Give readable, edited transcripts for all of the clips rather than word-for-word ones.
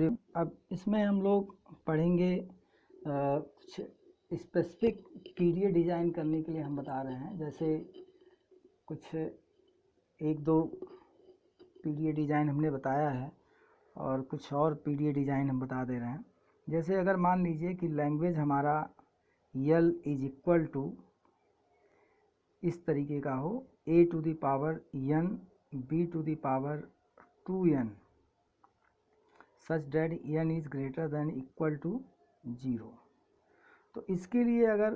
अब इसमें हम लोग पढ़ेंगे कुछ स्पेसिफिक पीडीए डिज़ाइन करने के लिए हम बता रहे हैं। जैसे कुछ एक दो पीडीए डिज़ाइन हमने बताया है और कुछ और पीडीए डिज़ाइन हम बता दे रहे हैं। जैसे अगर मान लीजिए कि लैंग्वेज हमारा यल इज इक्वल टू इस तरीके का हो, a to the power n b to the power 2n such that n is greater than equal to 0। तो इसके लिए अगर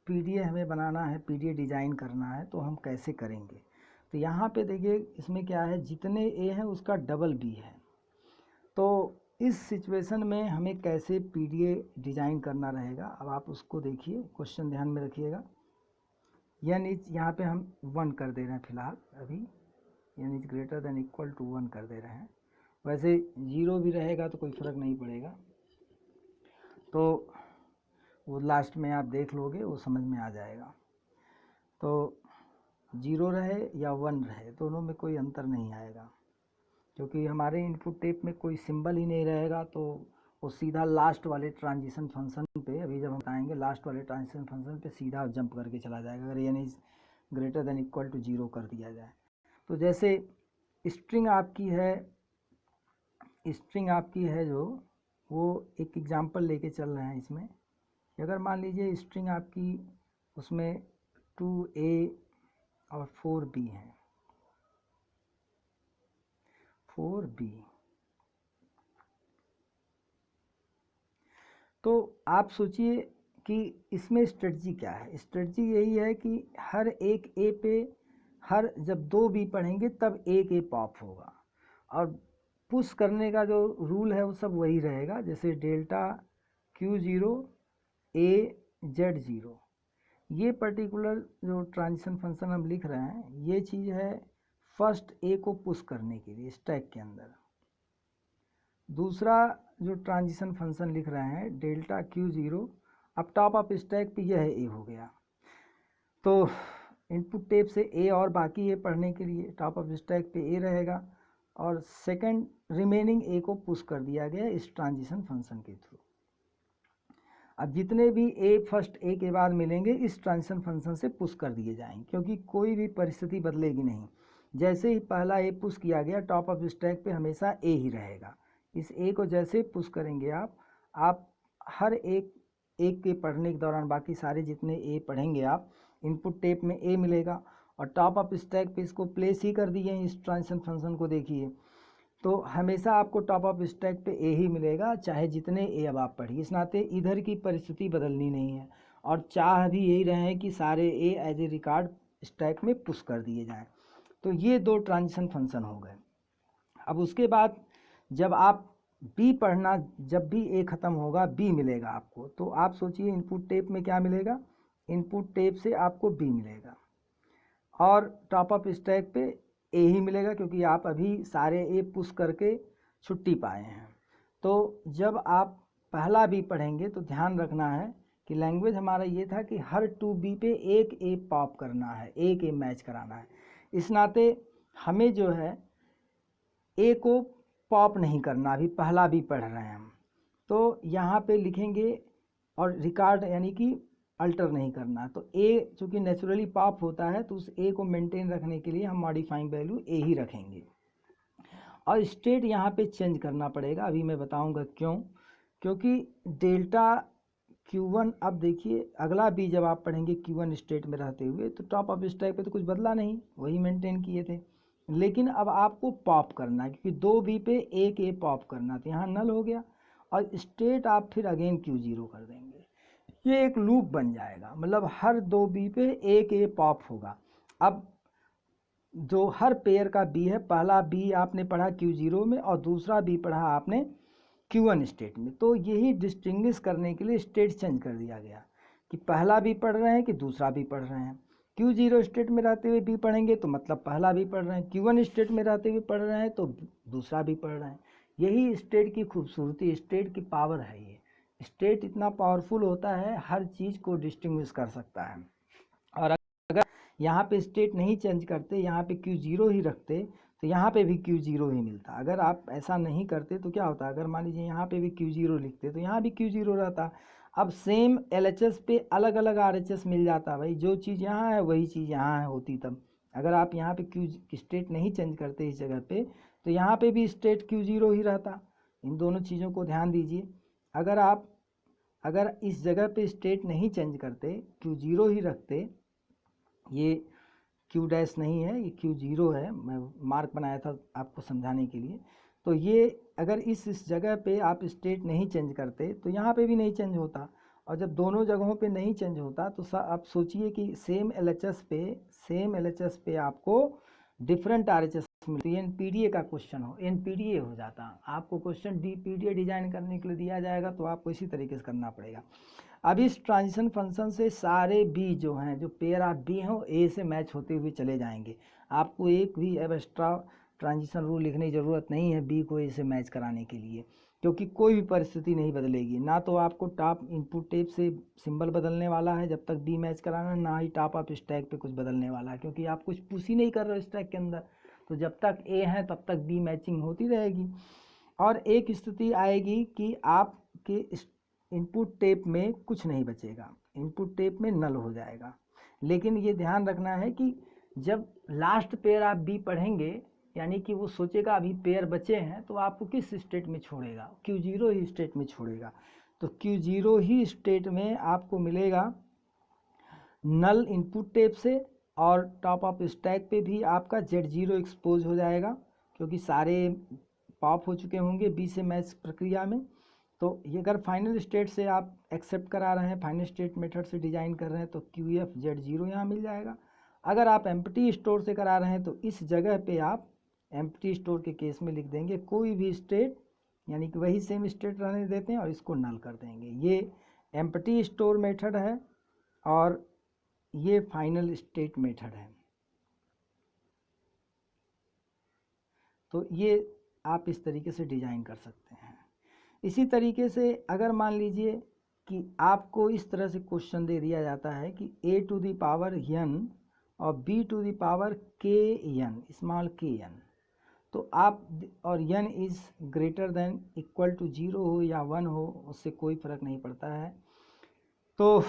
पीडीए हमें बनाना है, पीडीए डिज़ाइन करना है तो हम कैसे करेंगे। तो यहाँ पे देखिए इसमें क्या है, जितने a हैं उसका डबल b है। तो इस सिचुएशन में हमें कैसे पीडीए डिज़ाइन करना रहेगा, अब आप उसको देखिए, क्वेश्चन ध्यान में रखिएगा। n इज यहाँ पे हम 1 कर दे रहे हैं फिलहाल, अभी n is greater than equal to 1 कर दे रहे हैं। वैसे 0 भी रहेगा तो कोई फ़र्क नहीं पड़ेगा, तो वो लास्ट में आप देख लोगे, वो समझ में आ जाएगा। तो 0 रहे या 1 रहे, दोनों में कोई अंतर नहीं आएगा, क्योंकि हमारे इनपुट टेप में कोई सिंबल ही नहीं रहेगा। तो वो सीधा लास्ट वाले ट्रांजिशन फंक्शन पे, अभी जब हम आएंगे लास्ट वाले ट्रांजिशन फंक्शन पे सीधा जंप करके चला जाएगा अगर n is greater than equal to 0 कर दिया जाए। तो जैसे स्ट्रिंग आपकी है जो, वो एक एग्जांपल लेके चल रहे हैं इसमें। अगर मान लीजिए स्ट्रिंग आपकी उसमें 2a और 4b है, 4b, तो आप सोचिए कि इसमें स्ट्रेटजी क्या है। स्ट्रेटजी यही है कि हर एक ए पे जब 2 बी पढ़ेंगे तब एक ए पॉप होगा, और पुश करने का जो रूल है वो सब वही रहेगा। जैसे डेल्टा Q0 A Z0, ये पर्टिकुलर जो ट्रांजिशन फंक्शन हम लिख रहे हैं, ये चीज़ है फर्स्ट ए को पुश करने के लिए स्टैक के अंदर। दूसरा जो ट्रांजिशन फंक्शन लिख रहे हैं डेल्टा Q0, अब टॉप ऑफ स्टैक पे यह ए हो गया, तो इनपुट टेप से ए और बाकी ए पढ़ने के लिए टॉप ऑफ स्टैक पे ए रहेगा, और सेकंड रिमेनिंग ए को पुश कर दिया गया इस ट्रांजिशन फंक्शन के थ्रू। अब जितने भी ए फर्स्ट ए के बाद मिलेंगे इस ट्रांजिशन फंक्शन से पुश कर दिए जाएंगे, क्योंकि कोई भी परिस्थिति बदलेगी नहीं। जैसे ही पहला ए पुश किया गया, टॉप ऑफ स्टैक पे हमेशा ए ही रहेगा। इस ए को जैसे पुश करेंगे आप हर एक के पढ़ने के दौरान बाकी सारे जितने ए पढ़ेंगे आप, इनपुट टेप में ए मिलेगा, और टॉप ऑफ स्टैक पे इसको प्लेस ही कर दिए इस ट्रांजिशन फंक्शन को। देखिए तो हमेशा आपको टॉप ऑफ स्टैक पे ए ही मिलेगा, चाहे जितने ए अब आप पढ़िए। इस नाते इधर की परिस्थिति बदलनी नहीं है, और चाह भी यही रहे हैं कि सारे ए एज ए रिकॉर्ड स्टैक में पुश कर दिए जाएं। तो ये 2 ट्रांजिशन फंक्शन हो गए। अब उसके बाद जब आप बी पढ़ना, जब भी ए ख़त्म होगा बी मिलेगा आपको, तो आप सोचिए इनपुट टेप में क्या मिलेगा, इनपुट टेप से आपको बी मिलेगा, और टॉप ऑफ स्टैक पे ए ही मिलेगा, क्योंकि आप अभी सारे ए पुश करके छुट्टी पाए हैं। तो जब आप पहला बी पढ़ेंगे तो ध्यान रखना है कि लैंग्वेज हमारा ये था कि हर 2B पे एक ए पॉप करना है, एक ए मैच कराना है। इस नाते हमें जो है ए को पॉप नहीं करना, अभी पहला भी पढ़ रहे हैं हम, तो यहाँ पे लिखेंगे और रिकॉर्ड यानी कि अल्टर नहीं करना। तो ए चूँकि नेचुरली पॉप होता है, तो उस ए को मेंटेन रखने के लिए हम मॉडिफाइंग वैल्यू ए ही रखेंगे, और स्टेट यहाँ पे चेंज करना पड़ेगा। अभी मैं बताऊँगा क्यों, क्योंकि डेल्टा Q1, अब देखिए अगला बी जब आप पढ़ेंगे Q1 स्टेट में रहते हुए, तो टॉप ऑफ स्टैक पे तो कुछ बदला नहीं, वही मेंटेन किए थे, लेकिन अब आपको पॉप करना है, क्योंकि 2B पे एक ए पॉप करना, तो यहाँ नल हो गया, और स्टेट आप फिर अगेन Q0 कर देंगे। ये एक लूप बन जाएगा, मतलब हर 2B पे एक ए पॉप होगा। अब जो हर पेयर का बी है, पहला बी आपने पढ़ा Q0 में और दूसरा बी पढ़ा आपने Q1 स्टेट में, तो यही डिस्टिंग्विश करने के लिए स्टेट चेंज कर दिया गया कि पहला भी पढ़ रहे हैं कि दूसरा भी पढ़ रहे हैं। Q0 स्टेट में रहते हुए भी पढ़ेंगे तो मतलब पहला भी पढ़ रहे हैं, Q1 स्टेट में रहते हुए पढ़ रहे हैं तो दूसरा भी पढ़ रहे हैं। यही स्टेट की खूबसूरती, स्टेट की पावर है। ये स्टेट इतना पावरफुल होता है, हर चीज़ को डिस्टिंग्विश कर सकता है। और अगर यहाँ पे स्टेट नहीं चेंज करते, यहाँ पे Q0 ही रखते, तो यहाँ पे भी Q0 ही मिलता। अगर आप ऐसा नहीं करते तो क्या होता, अगर मान लीजिए यहाँ पे भी Q0 लिखते तो यहाँ भी Q0 रहता। अब सेम LHS पे अलग अलग RHS मिल जाता भाई, जो चीज़ यहाँ है वही चीज़ यहाँ होती। तब अगर आप यहाँ पे Q स्टेट नहीं चेंज करते इस जगह पे, तो यहाँ पे भी स्टेट Q0 ही रहता। इन दोनों चीज़ों को ध्यान दीजिए। अगर इस जगह पे स्टेट नहीं चेंज करते, Q0 ही रखते, ये Q डैश नहीं है, ये Q0 है, मैं मार्क बनाया था आपको समझाने के लिए। तो ये अगर इस जगह पे आप स्टेट नहीं चेंज करते तो यहाँ पे भी नहीं चेंज होता। और जब दोनों जगहों पे नहीं चेंज होता तो आप सोचिए कि सेम LHS पे आपको डिफरेंट RHS मिलती है। NPDA का क्वेश्चन हो, NPDA हो जाता। आपको क्वेश्चन PDA डिजाइन करने के लिए दिया जाएगा तो आपको इसी तरीके से करना पड़ेगा। अब इस ट्रांजिशन फंक्शन से सारे बी जो हैं, जो पेयर ऑफ बी हैं, वो ए से मैच होते हुए चले जाएंगे। आपको एक भी अब एक्स्ट्रा ट्रांजिशन रूल लिखने की ज़रूरत नहीं है बी को ए से मैच कराने के लिए, क्योंकि कोई भी परिस्थिति नहीं बदलेगी। ना तो आपको टॉप इनपुट टेप से सिंबल बदलने वाला है जब तक बी मैच कराना, ना ही टॉप ऑफ स्टैक पे कुछ बदलने वाला है, क्योंकि आप कुछ पुश ही नहीं कर रहे हो स्टैक के अंदर। तो जब तक ए है तब तक बी मैचिंग होती रहेगी। और एक स्थिति आएगी कि आपके इनपुट टेप में कुछ नहीं बचेगा, इनपुट टेप में नल हो जाएगा। लेकिन ये ध्यान रखना है कि जब लास्ट पेयर आप बी पढ़ेंगे, यानी कि वो सोचेगा अभी पेयर बचे हैं, तो आपको किस स्टेट में छोड़ेगा, Q0 ही स्टेट में छोड़ेगा। तो Q0 ही स्टेट में आपको मिलेगा नल इनपुट टेप से, और टॉप ऑफ स्टैक पे भी आपका Z0 एक्सपोज हो जाएगा, क्योंकि सारे पॉप हो चुके होंगे बी से मैच प्रक्रिया में। तो ये अगर फाइनल स्टेट से आप एक्सेप्ट करा रहे हैं, फाइनल स्टेट मेथड से डिजाइन कर रहे हैं, तो QF Z0 यहाँ मिल जाएगा। अगर आप एम्प्टी स्टोर से करा रहे हैं तो इस जगह पे आप एम्प्टी स्टोर के केस में लिख देंगे कोई भी स्टेट, यानी कि वही सेम स्टेट रहने देते हैं और इसको नल कर देंगे। ये एम्प्टी स्टोर मेथड है और ये फाइनल स्टेट मेथड है। तो ये आप इस तरीके से डिजाइन कर सकते हैं। इसी तरीके से अगर मान लीजिए कि आपको इस तरह से क्वेश्चन दे दिया जाता है कि a to the power n और b to the power kn, small kn, तो आप और n is greater than equal to 0 हो या 1 हो, उससे कोई फ़र्क नहीं पड़ता है। तो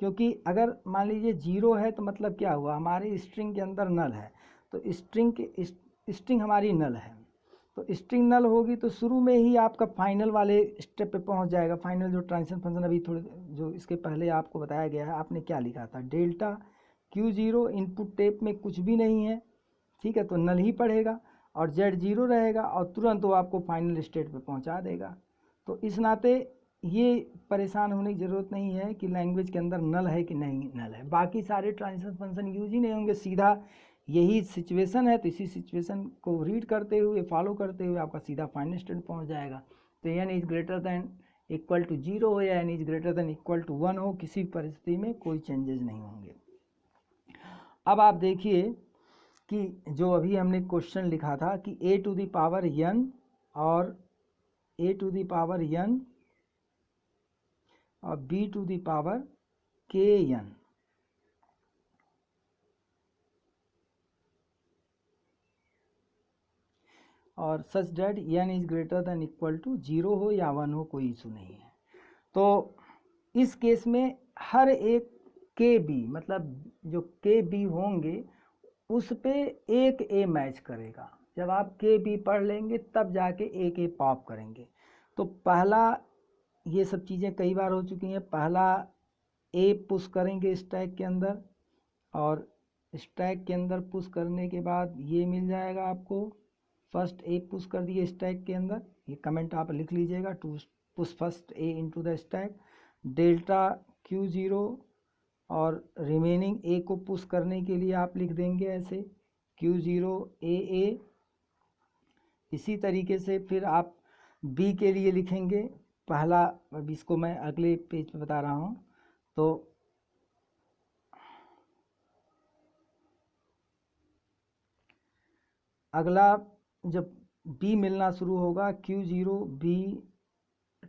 क्योंकि अगर मान लीजिए 0 है तो मतलब क्या हुआ, हमारी स्ट्रिंग के अंदर नल है, तो स्ट्रिंग हमारी नल है, तो स्ट्रिंग नल होगी तो शुरू में ही आपका फाइनल वाले स्टेप पे पहुंच जाएगा। फाइनल जो ट्रांजिशन फंक्शन अभी थोड़े जो इसके पहले आपको बताया गया है, आपने क्या लिखा था, डेल्टा Q0 इनपुट टेप में कुछ भी नहीं है, ठीक है, तो नल ही पढ़ेगा और Z0 रहेगा और तुरंत वो आपको फाइनल स्टेट पे पहुंचा देगा। तो इस नाते ये परेशान होने की ज़रूरत नहीं है कि लैंग्वेज के अंदर नल है कि नहीं नल है, बाकी सारे ट्रांजिशन फंक्शन यूज ही नहीं होंगे, सीधा यही सिचुएशन है तो इसी सिचुएशन को रीड करते हुए फॉलो करते हुए आपका सीधा फाइनल स्टेट पहुंच जाएगा। तो n is greater than equal to 0 हो या n is greater than equal to 1 हो, किसी परिस्थिति में कोई चेंजेस नहीं होंगे। अब आप देखिए कि जो अभी हमने क्वेश्चन लिखा था कि a to the power n और a to the power n और b to the power kn, और such that n is greater than equal to 0 हो या 1 हो, कोई इशू नहीं है। तो इस केस में हर एक के बी, मतलब जो के बी होंगे उस पे एक ए मैच करेगा। जब आप के बी पढ़ लेंगे तब जाके एक ए पॉप करेंगे। तो पहला, ये सब चीज़ें कई बार हो चुकी हैं, पहला ए पुश करेंगे स्टैक के अंदर, और स्टैक के अंदर पुश करने के बाद ये मिल जाएगा आपको, फर्स्ट ए पुश कर दिए स्टैक के अंदर, ये कमेंट आप लिख लीजिएगा, to push first A into the stack, delta Q0 और रिमेनिंग ए को पुश करने के लिए आप लिख देंगे ऐसे Q0 AA। इसी तरीके से फिर आप बी के लिए लिखेंगे पहला, अब इसको मैं अगले पेज पे बता रहा हूँ। तो अगला जब बी मिलना शुरू होगा, Q0 B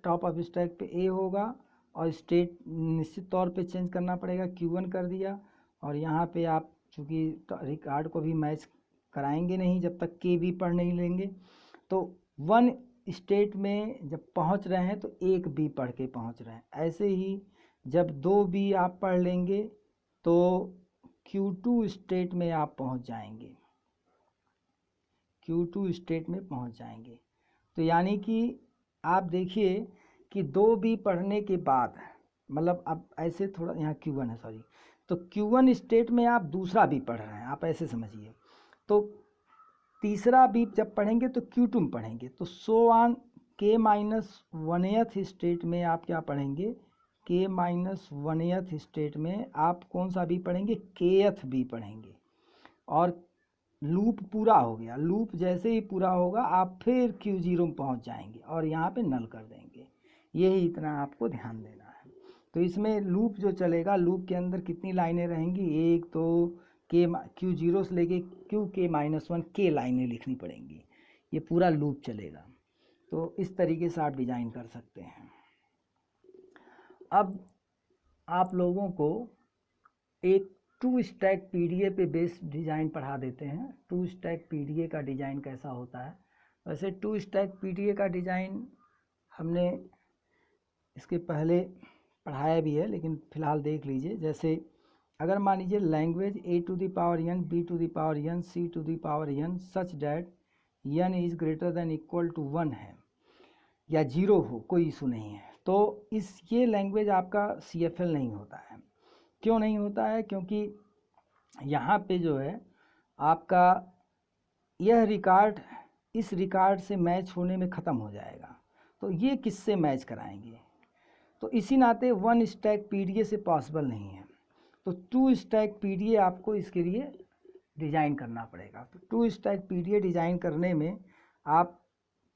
top of stack पे ए होगा और स्टेट निश्चित तौर पे चेंज करना पड़ेगा, Q1 कर दिया, और यहाँ पे आप चूँकि रिकॉर्ड को भी मैच कराएंगे नहीं जब तक के बी पढ़ नहीं लेंगे। तो वन स्टेट में जब पहुंच रहे हैं तो एक बी पढ़ के पहुंच रहे हैं। ऐसे ही जब दो बी आप पढ़ लेंगे तो Q2 स्टेट में आप पहुंच जाएंगे, Q2 स्टेट में पहुंच जाएंगे। तो यानी कि आप देखिए कि दो बी पढ़ने के बाद, मतलब अब ऐसे थोड़ा यहाँ Q1 है सॉरी, तो Q1 स्टेट में आप दूसरा बी पढ़ रहे हैं, आप ऐसे समझिए। तो तीसरा बी जब पढ़ेंगे तो Q2 में पढ़ेंगे। तो सो ऑन K-1th स्टेट में आप क्या पढ़ेंगे, K-1th स्टेट में आप कौन सा बी पढ़ेंगे, Kth बी पढ़ेंगे। और लूप पूरा हो गया, लूप जैसे ही पूरा होगा आप फिर Q0 में पहुंच जाएंगे और यहाँ पे नल कर देंगे। यही इतना आपको ध्यान देना है। तो इसमें लूप जो चलेगा, लूप के अंदर कितनी लाइनें रहेंगी, एक तो Q0 से लेके Qk-1 k लाइनें लिखनी पड़ेंगी। ये पूरा लूप चलेगा। तो इस तरीके से आप डिज़ाइन कर सकते हैं। अब आप लोगों को एक 2 स्टैक PDA पे बेस्ड डिज़ाइन पढ़ा देते हैं। 2 स्टैक PDA का डिज़ाइन कैसा होता है। वैसे 2 स्टैक PDA का डिज़ाइन हमने इसके पहले पढ़ाया भी है, लेकिन फ़िलहाल देख लीजिए। जैसे अगर मान लीजिए language A⁴n B⁴n C⁴n such that n is greater than equal to 1 है या 0 हो, कोई इशू नहीं है, तो ये लैंग्वेज आपका CFL नहीं होता है। क्यों नहीं होता है, क्योंकि यहाँ पे जो है आपका यह रिकॉर्ड इस रिकॉर्ड से मैच होने में ख़त्म हो जाएगा। तो ये किससे मैच कराएंगे, तो इसी नाते 1 स्टैक PDA से पॉसिबल नहीं है। तो 2 स्टैक PDA आपको इसके लिए डिज़ाइन करना पड़ेगा। तो 2 स्टैक PDA डिज़ाइन करने में आप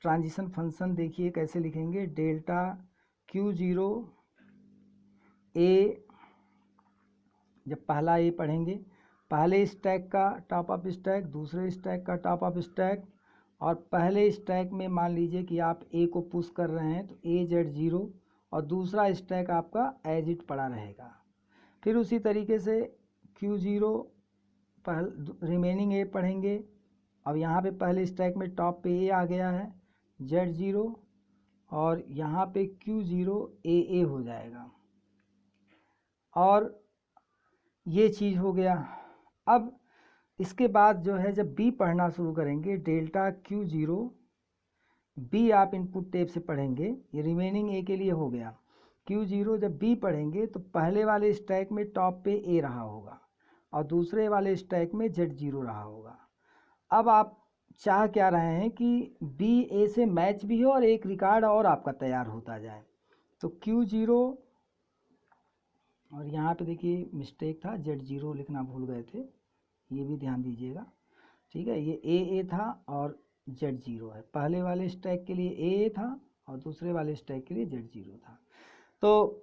ट्रांजिशन फंक्शन देखिए कैसे लिखेंगे, डेल्टा Q0 A, जब पहला ए पढ़ेंगे, पहले स्टैक का टॉप अप स्टैक, दूसरे स्टैक का टॉप अप स्टैक, और पहले स्टैक में मान लीजिए कि आप ए को पुश कर रहे हैं तो AZ0 और दूसरा स्टैक आपका एज इट पड़ा रहेगा। फिर उसी तरीके से Q0 रिमेनिंग ए पढ़ेंगे। अब यहाँ पे पहले स्टैक में टॉप पे ए आ गया है Z0 और यहाँ पे Q0 AA हो जाएगा और ये चीज़ हो गया। अब इसके बाद जो है जब बी पढ़ना शुरू करेंगे, डेल्टा Q0 बी आप इनपुट टेप से पढ़ेंगे, ये रिमेनिंग ए के लिए हो गया। Q0 जब बी पढ़ेंगे तो पहले वाले स्टैक में टॉप पे ए रहा होगा और दूसरे वाले स्टैक में Z0 रहा होगा। अब आप चाह क्या रहे हैं कि बी ए से मैच भी हो और एक रिकॉर्ड और आपका तैयार होता जाए। तो Q0 और यहाँ पे देखिए मिस्टेक था, Z0 लिखना भूल गए थे, ये भी ध्यान दीजिएगा, ठीक है। ये AA था और Z0 है, पहले वाले स्टैक के लिए AA था और दूसरे वाले स्टैक के लिए Z0 था। तो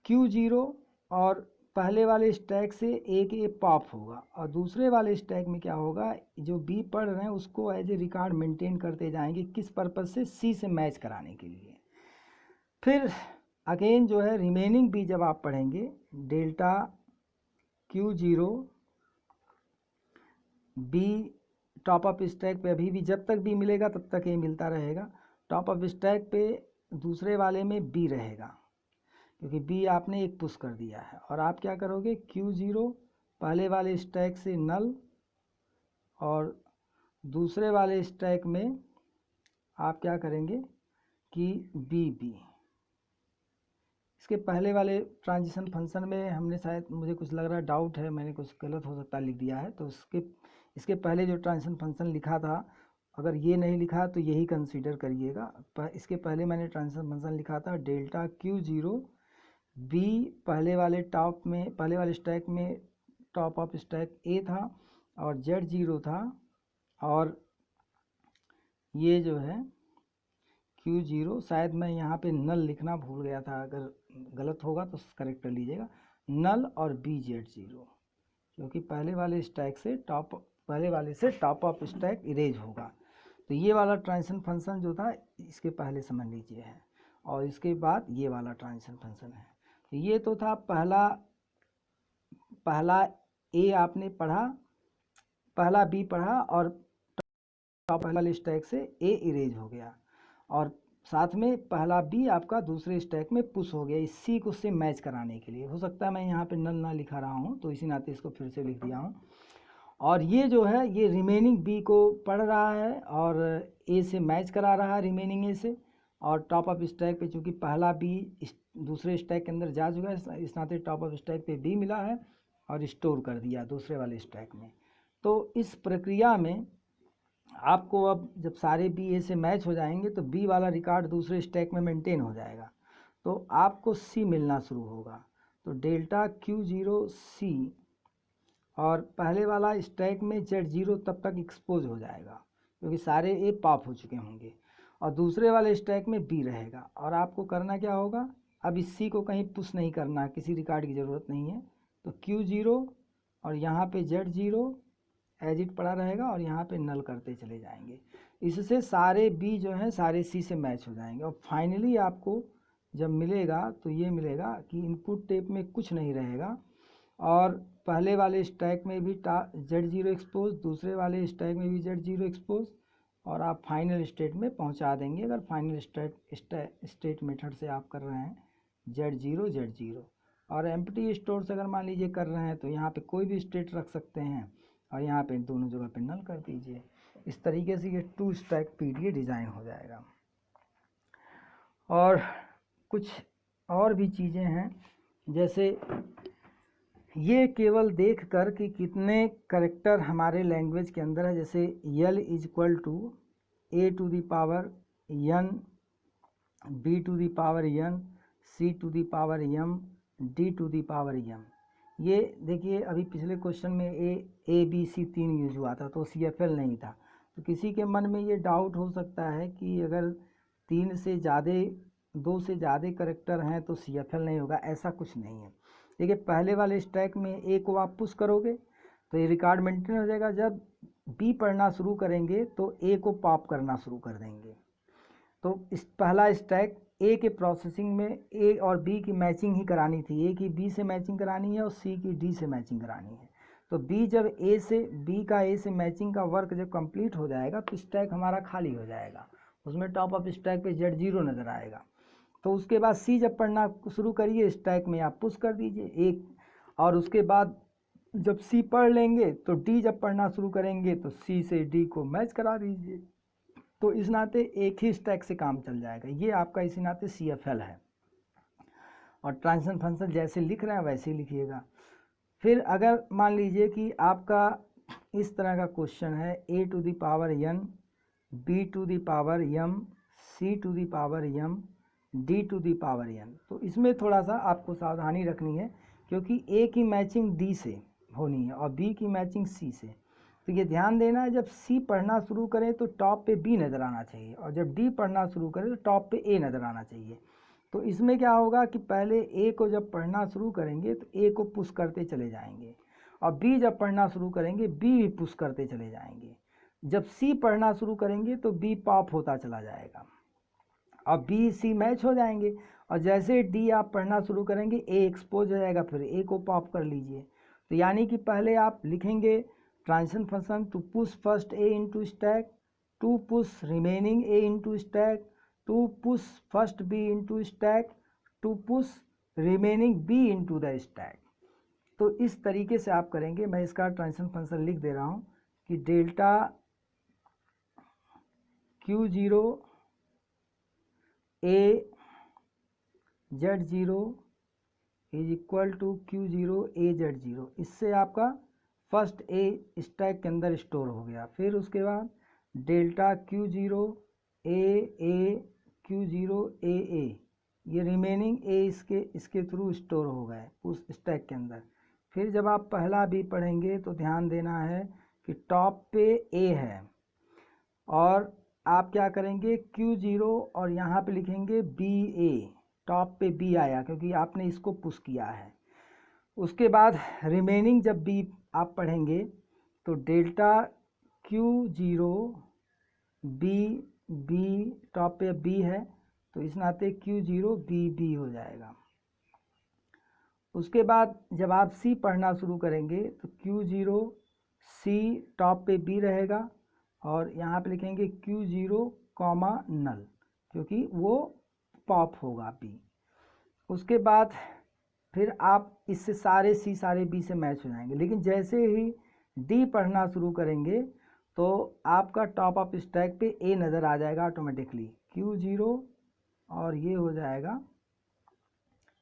Q0 और पहले वाले स्टैक से एक ए पॉप होगा और दूसरे वाले स्टैक में क्या होगा, जो बी पढ़ रहे हैं उसको एज ए रिकॉर्ड मेंटेन करते जाएंगे, किस पर्पज़ से, सी से मैच कराने के लिए। फिर अगेन जो है रिमेनिंग बी जब आप पढ़ेंगे, delta Q0 B top up stack पे अभी भी जब तक बी मिलेगा तब तक ए मिलता रहेगा, टॉप अप स्टैक पे दूसरे वाले में बी रहेगा क्योंकि बी आपने एक पुश कर दिया है। और आप क्या करोगे, Q0 पहले वाले स्टैक से नल और दूसरे वाले स्टैक में आप क्या करेंगे कि बी। इसके पहले वाले ट्रांजिशन फंक्शन में हमने शायद, मुझे कुछ लग रहा है डाउट है, मैंने कुछ गलत हो सकता लिख दिया है, तो इसके पहले जो ट्रांजिशन फंक्शन लिखा था, अगर ये नहीं लिखा तो यही कंसीडर करिएगा। इसके पहले मैंने ट्रांजिशन फंक्शन लिखा था डेल्टा Q0 बी, पहले वाले स्टैक में टॉप ऑफ स्टैक ए था और Z0 था, और ये जो है Q0, शायद मैं यहाँ पे नल लिखना भूल गया था, अगर गलत होगा तो करेक्ट कर लीजिएगा, नल और BZ0, क्योंकि पहले वाले से टॉप ऑफ स्टैक इरेज होगा। तो ये वाला ट्रांजिशन फंक्शन जो था इसके पहले समझ लीजिए है, और इसके बाद ये वाला ट्रांजिशन फंक्शन है। तो ये तो था पहला ए आपने पढ़ा, पहला बी पढ़ा और टॉप वाले स्टैक से ए इरेज हो गया, और साथ में पहला बी आपका दूसरे स्टैक में पुश हो गया इस सी को उससे मैच कराने के लिए। हो सकता है मैं यहाँ पे नल ना लिखा रहा हूँ, तो इसी नाते इसको फिर से लिख दिया हूँ। और ये जो है ये रिमेनिंग बी को पढ़ रहा है और ए से मैच करा रहा है रिमेनिंग ए से, और टॉप ऑफ स्टैक पे चूँकि पहला बी दूसरे स्टैक के अंदर जा चुका है, इस नाते टॉप ऑफ स्टैक पे बी मिला है और स्टोर कर दिया दूसरे वाले स्टैक में। तो इस प्रक्रिया में आपको अब जब सारे बी ए से मैच हो जाएंगे तो बी वाला रिकॉर्ड दूसरे स्टैक में मेंटेन हो जाएगा, तो आपको सी मिलना शुरू होगा। तो डेल्टा Q0 सी, और पहले वाला स्टैक में Z0 तब तक एक्सपोज हो जाएगा क्योंकि सारे ए पॉप हो चुके होंगे, और दूसरे वाले स्टैक में बी रहेगा। और आपको करना क्या होगा, अब इस सी को कहीं पुश नहीं करना, किसी रिकॉर्ड की ज़रूरत नहीं है। तो Q0 और यहाँ पे Z0 एज इट पड़ा रहेगा और यहाँ पे नल करते चले जाएंगे। इससे सारे बी जो हैं सारे सी से मैच हो जाएंगे, और फाइनली आपको जब मिलेगा तो ये मिलेगा कि इनपुट टेप में कुछ नहीं रहेगा, और पहले वाले स्टैक में भी Z0 एक्सपोज, दूसरे वाले स्टैक में भी Z0 एक्सपोज, और आप फाइनल स्टेट में पहुंचा देंगे अगर फाइनल स्टेट मेथड से आप कर रहे हैं Z0। और एम्प्टी स्टोर से अगर मान लीजिए कर रहे हैं तो यहाँ पे कोई भी स्टेट रख सकते हैं और यहाँ पे दोनों जगह पे नल कर दीजिए। इस तरीके से ये 2 स्टैक PDA डिज़ाइन हो जाएगा। और कुछ और भी चीज़ें हैं, जैसे ये केवल देख कर कि कितने करेक्टर हमारे लैंग्वेज के अंदर है, जैसे L = A to the power n, B to the power n, C to the power m, D to the power m। ये देखिए अभी पिछले क्वेश्चन में ए बी सी 3 यूज हुआ था तो CFL नहीं था, तो किसी के मन में ये डाउट हो सकता है कि अगर 2 से ज़्यादा करेक्टर हैं तो CFL नहीं होगा। ऐसा कुछ नहीं है। देखिए पहले वाले स्टैक में ए को आप पुश करोगे तो ये रिकॉर्ड मेंटेन हो जाएगा, जब बी पढ़ना शुरू करेंगे तो ए को पॉप करना शुरू कर देंगे। तो इस पहला स्टैक ए के प्रोसेसिंग में ए और बी की मैचिंग ही करानी थी, ए की बी से मैचिंग करानी है और सी की डी से मैचिंग करानी है। तो बी जब ए से मैचिंग का वर्क जब कंप्लीट हो जाएगा तो स्टैक हमारा खाली हो जाएगा, उसमें टॉप ऑफ स्टैक पे Z0 नज़र आएगा। तो उसके बाद सी जब पढ़ना शुरू करिए स्टैक में आप पुश कर दीजिए एक, और उसके बाद जब सी पढ़ लेंगे तो डी जब पढ़ना शुरू करेंगे तो सी से डी को मैच करा दीजिए। तो इस नाते एक ही स्टैक से काम चल जाएगा। ये आपका इसी नाते CFL है। और ट्रांजिशन फंक्शन जैसे लिख रहे हैं वैसे ही लिखिएगा। फिर अगर मान लीजिए कि आपका इस तरह का क्वेश्चन है A to the power n, B to the power m, C to the power m, D to the power n, तो इसमें थोड़ा सा आपको सावधानी रखनी है क्योंकि A की मैचिंग D से होनी है और B की मैचिंग C से। तो ये ध्यान देना है, जब C पढ़ना शुरू करें तो टॉप पे B नज़र आना चाहिए, और जब D पढ़ना शुरू करें तो टॉप पे A नज़र आना चाहिए। तो इसमें क्या होगा कि पहले A को जब पढ़ना शुरू करेंगे तो A को पुश करते चले जाएंगे, और B जब पढ़ना शुरू करेंगे B भी पुश करते चले जाएंगे। जब C पढ़ना शुरू करेंगे तो B पॉप होता चला जाएगा और B C मैच हो जाएंगे, और जैसे D आप पढ़ना शुरू करेंगे A एक्सपोज हो जाएगा, फिर A को पॉप कर लीजिए। तो यानी कि पहले आप लिखेंगे transition function to push first A into stack, to push remaining A into stack, to push first B into stack, to push remaining B into the stack. तो इस तरीके से आप करेंगे। मैं इसका ट्रांजिशन फंक्शन लिख दे रहा हूँ कि delta Q0 A Z0 = Q0 A Z0। इससे आपका फर्स्ट A स्टैक के अंदर स्टोर हो गया। फिर उसके बाद delta Q0 A Q0 A, ये रिमेनिंग A इसके थ्रू स्टोर हो गए उस स्टैक के अंदर। फिर जब आप पहला B पढ़ेंगे तो ध्यान देना है कि टॉप पे A है, और आप क्या करेंगे Q0 और यहाँ पे लिखेंगे BA, टॉप पे B आया क्योंकि आपने इसको पुश किया है। उसके बाद रिमेनिंग जब B आप पढ़ेंगे तो डेल्टा Q0 B टॉप पे B है तो इस नाते Q0 B हो जाएगा। उसके बाद जब आप C पढ़ना शुरू करेंगे तो Q0 सी टॉप पे बी रहेगा और यहाँ पे लिखेंगे Q0 कॉमा नल, क्योंकि वो पॉप होगा बी। उसके बाद फिर आप इससे सारे सी सारे बी से मैच हो जाएंगे। लेकिन जैसे ही डी पढ़ना शुरू करेंगे तो आपका टॉप ऑफ स्टैक पे ए नज़र आ जाएगा ऑटोमेटिकली, Q0 और ये हो जाएगा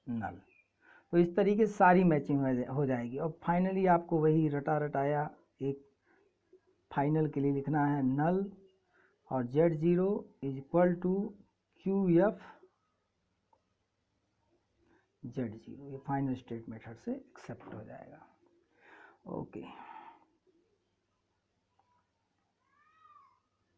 नल। तो इस तरीके से सारी मैचिंग हो जाएगी। और फाइनली आपको वही रटा रटाया एक फाइनल के लिए लिखना है नल और Z0 is equal to QF Z0, ये फाइनल स्टेट मेथड से एक्सेप्ट हो जाएगा। ओके।